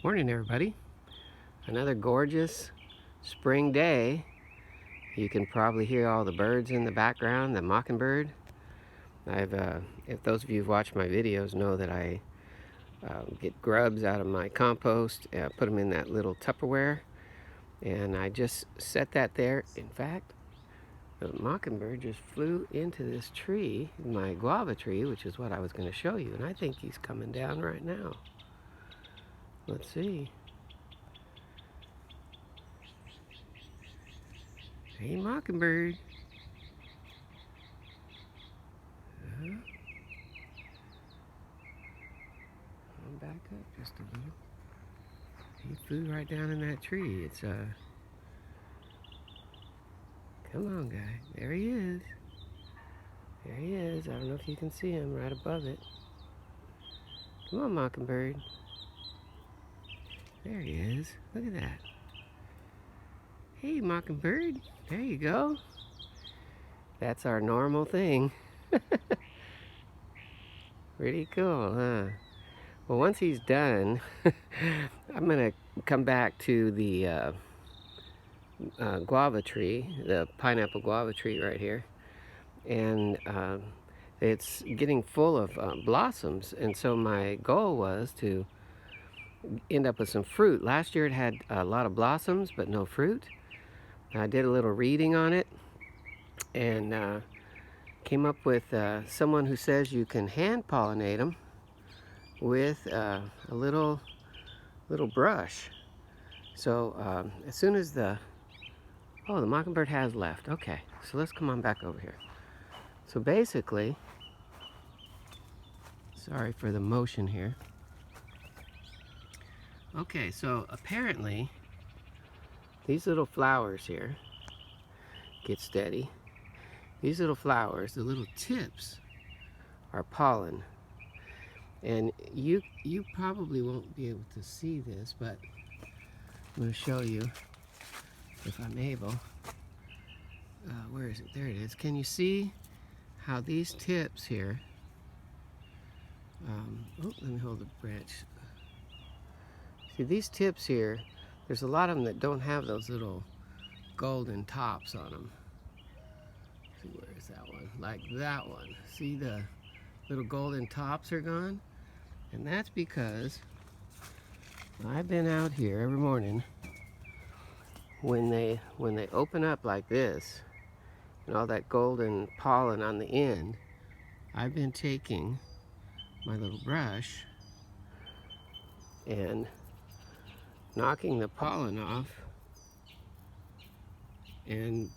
Morning, everybody. Another gorgeous spring day. You can probably hear all the birds in the background, the mockingbird. If those of you who've watched my videos know that I get grubs out of my compost, put them in that little Tupperware, and I just set that there. In fact, the mockingbird just flew into this tree, my guava tree, which is what I was going to show you, and I think he's coming down right now. Let's see. Hey, mockingbird. I'm back up just a little. He flew right down in that tree. Come on, guy. There he is. There he is. I don't know if you can see him right above it. Come on, mockingbird. There he is. Look at that. Hey, mockingbird. There you go. That's our normal thing. Pretty cool, huh? Well, once he's done, I'm going to come back to the guava tree, the pineapple guava tree right here. And it's getting full of blossoms. And so my goal was to end up with some fruit. Last year it had a lot of blossoms, but no fruit. I did a little reading on it and came up with someone who says you can hand pollinate them with a little brush. So as soon as the mockingbird has left. Okay, so let's come on back over here. So basically, sorry for the motion here. Okay, so apparently these little flowers here, get steady. These little flowers, the little tips, are pollen. And you probably won't be able to see this, but I'm going to show you if I'm able. Where is it? There it is. Can you see how these tips here, let me hold the branch. See these tips here, there's a lot of them that don't have those little golden tops on them. See, where is that one? Like that one. See, the little golden tops are gone? And that's because I've been out here every morning when they open up like this and all that golden pollen on the end. I've been taking my little brush and knocking the pollen off and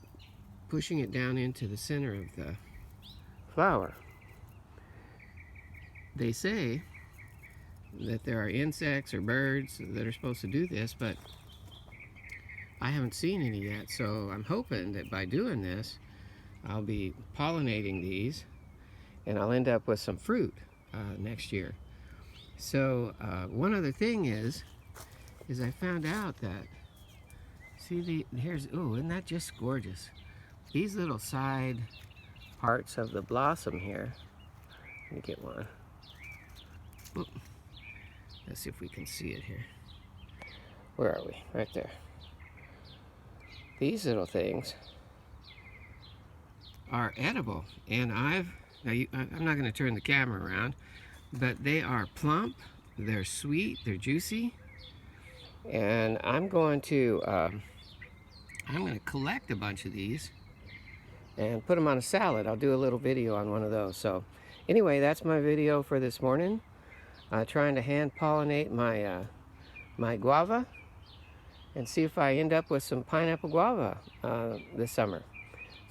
pushing it down into the center of the flower. They say that there are insects or birds that are supposed to do this, but I haven't seen any yet, so I'm hoping that by doing this I'll be pollinating these and I'll end up with some fruit next year. So one other thing is I found out that, see, isn't that just gorgeous? These little side parts of the blossom here, let me get one. Oop. Let's see if we can see it here. Where are we? Right there. These little things are edible, and I'm not going to turn the camera around, but they are plump, they're sweet, they're juicy, and I'm going to collect a bunch of these and put them on a salad. I'll do a little video on one of those. So anyway, that's my video for this morning. Trying to hand pollinate my my guava and see if I end up with some pineapple guava this summer.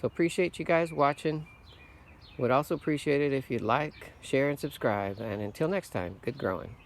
So appreciate you guys watching. Would also appreciate it if you'd like, share, and subscribe. And until next time, good growing.